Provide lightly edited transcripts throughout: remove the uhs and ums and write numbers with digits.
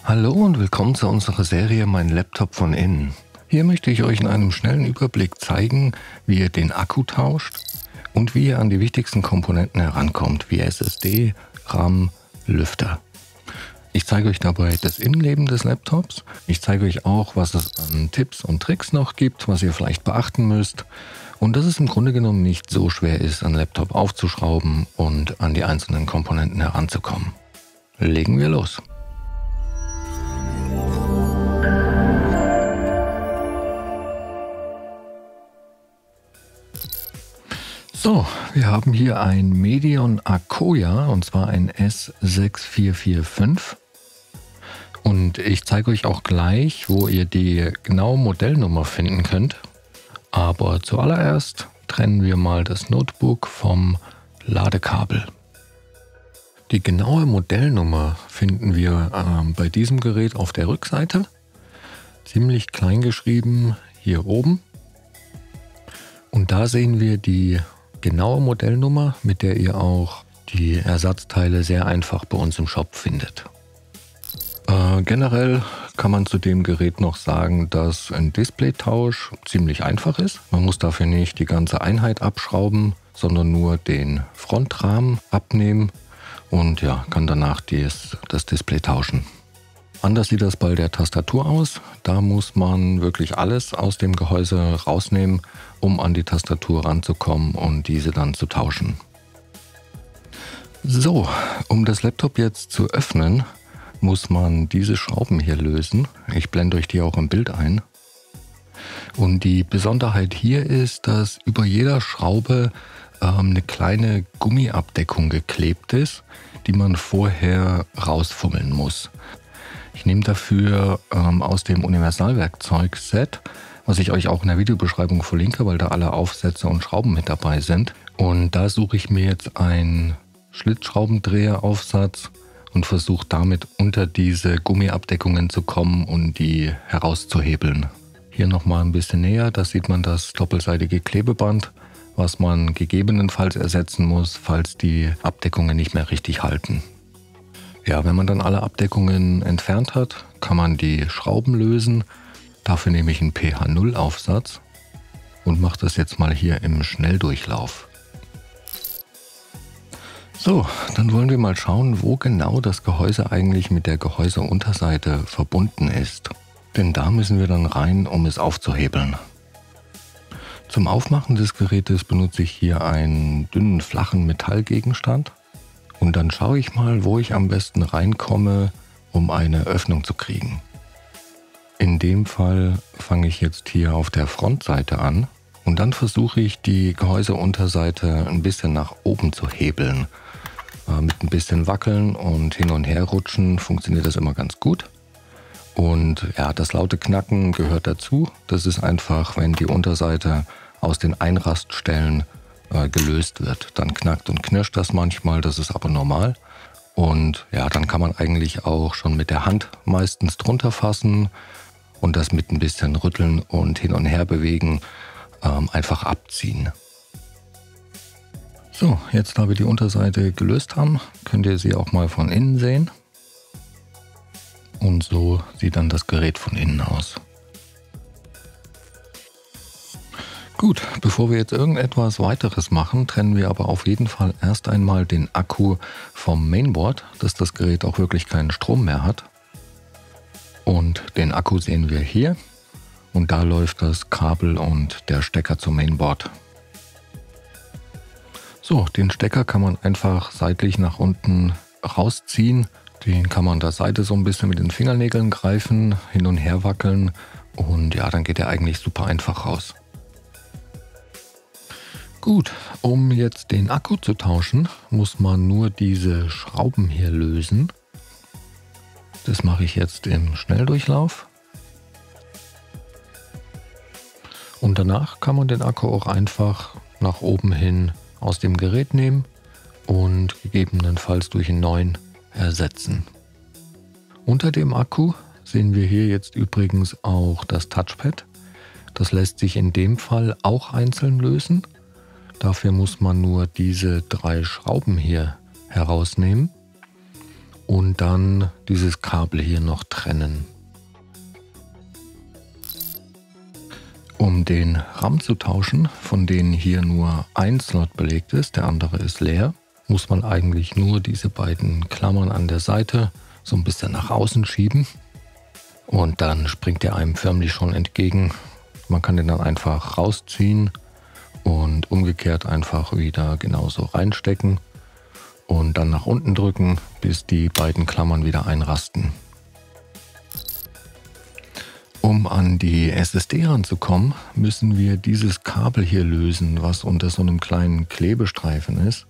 Hallo und willkommen zu unserer Serie Mein Laptop von innen. Hier möchte ich euch in einem schnellen Überblick zeigen, wie ihr den Akku tauscht und wie ihr an die wichtigsten Komponenten herankommt, wie SSD, RAM, Lüfter. Ich zeige euch dabei das Innenleben des Laptops. Ich zeige euch auch, was es an Tipps und Tricks noch gibt, was ihr vielleicht beachten müsst. Und dass es im Grunde genommen nicht so schwer ist, einen Laptop aufzuschrauben und an die einzelnen Komponenten heranzukommen. Legen wir los. So, wir haben hier ein Medion Akoya und zwar ein S6445 und ich zeige euch auch gleich, wo ihr die genaue Modellnummer finden könnt. Aber zuallererst trennen wir mal das Notebook vom Ladekabel. Die genaue Modellnummer finden wir bei diesem Gerät auf der Rückseite, ziemlich klein geschrieben hier oben. Und da sehen wir die genaue Modellnummer, mit der ihr auch die Ersatzteile sehr einfach bei uns im Shop findet. Generell kann man zu dem Gerät noch sagen, dass ein Displaytausch ziemlich einfach ist. Man muss dafür nicht die ganze Einheit abschrauben, sondern nur den Frontrahmen abnehmen und ja, kann danach das Display tauschen. Anders sieht das bei der Tastatur aus. Da muss man wirklich alles aus dem Gehäuse rausnehmen, um an die Tastatur ranzukommen und diese dann zu tauschen. So, um das Laptop jetzt zu öffnen, muss man diese Schrauben hier lösen. Ich blende euch die auch im Bild ein. Und die Besonderheit hier ist, dass über jeder Schraube eine kleine Gummiabdeckung geklebt ist, die man vorher rausfummeln muss. Ich nehme dafür aus dem Universalwerkzeug-Set, was ich euch auch in der Videobeschreibung verlinke, weil da alle Aufsätze und Schrauben mit dabei sind. Und da suche ich mir jetzt einen Schlitzschraubendreheraufsatz und versuche damit unter diese Gummiabdeckungen zu kommen und die herauszuhebeln. Hier nochmal ein bisschen näher, da sieht man das doppelseitige Klebeband, was man gegebenenfalls ersetzen muss, falls die Abdeckungen nicht mehr richtig halten. Ja, wenn man dann alle Abdeckungen entfernt hat, kann man die Schrauben lösen. Dafür nehme ich einen pH0-Aufsatz und mache das jetzt mal hier im Schnelldurchlauf. So, dann wollen wir mal schauen, wo genau das Gehäuse eigentlich mit der Gehäuseunterseite verbunden ist. Denn da müssen wir dann rein, um es aufzuhebeln. Zum Aufmachen des Gerätes benutze ich hier einen dünnen, flachen Metallgegenstand. Und dann schaue ich mal, wo ich am besten reinkomme, um eine Öffnung zu kriegen. In dem Fall fange ich jetzt hier auf der Frontseite an und dann versuche ich die Gehäuseunterseite ein bisschen nach oben zu hebeln. Mit ein bisschen Wackeln und hin und her rutschen funktioniert das immer ganz gut. Und ja, das laute Knacken gehört dazu. Das ist einfach, wenn die Unterseite aus den Einraststellen gelöst wird. Dann knackt und knirscht das manchmal, das ist aber normal. Und ja, dann kann man eigentlich auch schon mit der Hand meistens drunter fassen und das mit ein bisschen Rütteln und hin und her bewegen einfach abziehen. So, jetzt da wir die Unterseite gelöst haben, könnt ihr sie auch mal von innen sehen. Und so sieht dann das Gerät von innen aus. Gut, bevor wir jetzt irgendetwas weiteres machen, trennen wir aber auf jeden Fall erst einmal den Akku vom Mainboard, dass das Gerät auch wirklich keinen Strom mehr hat. Und den Akku sehen wir hier und da läuft das Kabel und der Stecker zum Mainboard. So, den Stecker kann man einfach seitlich nach unten rausziehen. Den kann man an der Seite so ein bisschen mit den Fingernägeln greifen, hin und her wackeln und ja, dann geht er eigentlich super einfach raus. Gut, um jetzt den Akku zu tauschen, muss man nur diese Schrauben hier lösen. Das mache ich jetzt im Schnelldurchlauf. Und danach kann man den Akku auch einfach nach oben hin aus dem Gerät nehmen und gegebenenfalls durch einen neuen ersetzen. Unter dem Akku sehen wir hier jetzt übrigens auch das Touchpad. Das lässt sich in dem Fall auch einzeln lösen. Dafür muss man nur diese 3 Schrauben hier herausnehmen und dann dieses Kabel hier noch trennen. Um den RAM zu tauschen, von denen hier nur ein Slot belegt ist, der andere ist leer, muss man eigentlich nur diese beiden Klammern an der Seite so ein bisschen nach außen schieben und dann springt der einem förmlich schon entgegen. Man kann den dann einfach rausziehen und umgekehrt einfach wieder genauso reinstecken und dann nach unten drücken, bis die beiden Klammern wieder einrasten. Um an die SSD ranzukommen, müssen wir dieses Kabel hier lösen, was unter so einem kleinen Klebestreifen ist.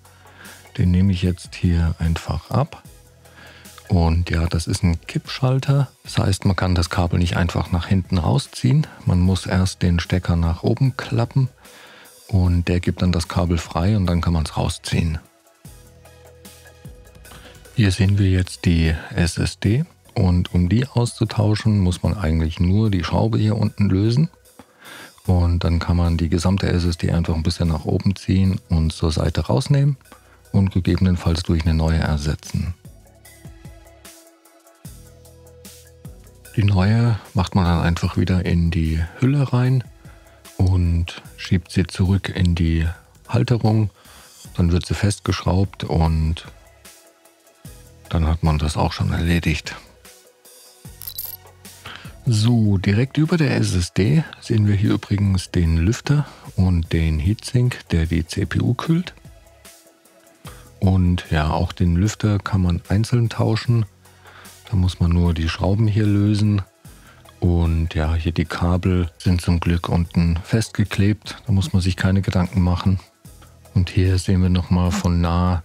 Den nehme ich jetzt hier einfach ab. Und ja, das ist ein Kippschalter. Das heißt, man kann das Kabel nicht einfach nach hinten rausziehen. Man muss erst den Stecker nach oben klappen und der gibt dann das Kabel frei und dann kann man es rausziehen. Hier sehen wir jetzt die SSD und um die auszutauschen, muss man eigentlich nur die Schraube hier unten lösen. Und dann kann man die gesamte SSD einfach ein bisschen nach oben ziehen und zur Seite rausnehmen und gegebenenfalls durch eine neue ersetzen. Die neue macht man dann einfach wieder in die Hülle rein und schiebt sie zurück in die Halterung. Dann wird sie festgeschraubt und dann hat man das auch schon erledigt. So, direkt über der SSD sehen wir hier übrigens den Lüfter und den Heatsink, der die CPU kühlt. Und ja, auch den Lüfter kann man einzeln tauschen. Da muss man nur die Schrauben hier lösen. Und ja, hier die Kabel sind zum Glück unten festgeklebt. Da muss man sich keine Gedanken machen. Und hier sehen wir nochmal von nah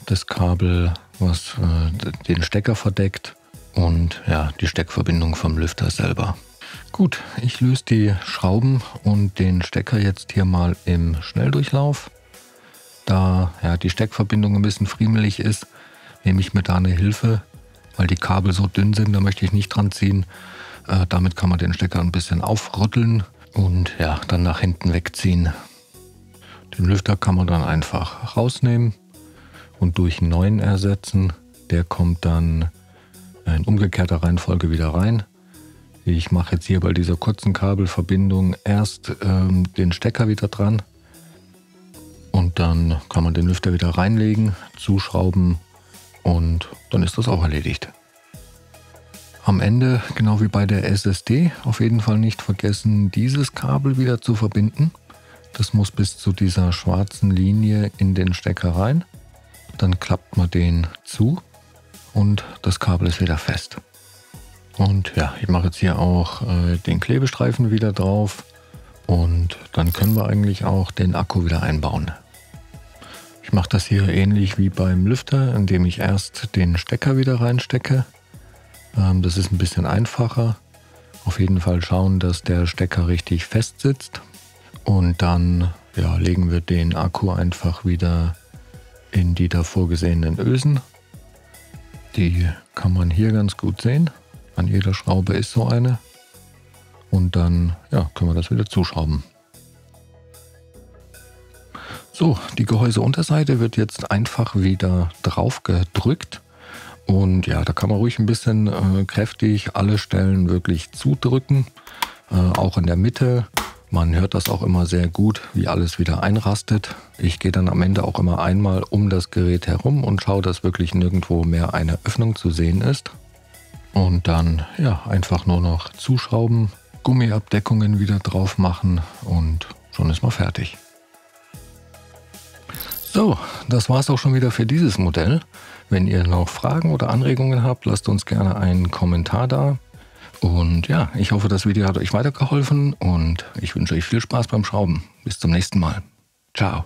das Kabel, was den Stecker verdeckt. Und ja, die Steckverbindung vom Lüfter selber. Gut, ich löse die Schrauben und den Stecker jetzt hier mal im Schnelldurchlauf. Da ja, die Steckverbindung ein bisschen friemelig ist, nehme ich mir da eine Hilfe, weil die Kabel so dünn sind, da möchte ich nicht dran ziehen. Damit kann man den Stecker ein bisschen aufrütteln und ja, dann nach hinten wegziehen. Den Lüfter kann man dann einfach rausnehmen und durch einen neuen ersetzen. Der kommt dann in umgekehrter Reihenfolge wieder rein. Ich mache jetzt hier bei dieser kurzen Kabelverbindung erst den Stecker wieder dran und dann kann man den Lüfter wieder reinlegen, zuschrauben und dann ist das auch erledigt. Am Ende, genau wie bei der SSD, auf jeden Fall nicht vergessen, dieses Kabel wieder zu verbinden. Das muss bis zu dieser schwarzen Linie in den Stecker rein. Dann klappt man den zu und das Kabel ist wieder fest. Und ja, ich mache jetzt hier auch den Klebestreifen wieder drauf und dann können wir eigentlich auch den Akku wieder einbauen. Ich mache das hier ähnlich wie beim Lüfter, indem ich erst den Stecker wieder reinstecke. Das ist ein bisschen einfacher. Auf jeden Fall schauen, dass der Stecker richtig fest sitzt. Und dann ja, legen wir den Akku einfach wieder in die davor gesehenen Ösen. Die kann man hier ganz gut sehen. An jeder Schraube ist so eine. Und dann ja, können wir das wieder zuschrauben. So, die Gehäuseunterseite wird jetzt einfach wieder drauf gedrückt. Und ja, da kann man ruhig ein bisschen kräftig alle Stellen wirklich zudrücken. Auch in der Mitte. Man hört das auch immer sehr gut, wie alles wieder einrastet. Ich gehe dann am Ende auch immer einmal um das Gerät herum und schaue, dass wirklich nirgendwo mehr eine Öffnung zu sehen ist. Und dann ja, einfach nur noch zuschrauben, Gummiabdeckungen wieder drauf machen und schon ist man fertig. So, das war es auch schon wieder für dieses Modell. Wenn ihr noch Fragen oder Anregungen habt, lasst uns gerne einen Kommentar da. Und ja, ich hoffe, das Video hat euch weitergeholfen und ich wünsche euch viel Spaß beim Schrauben. Bis zum nächsten Mal. Ciao.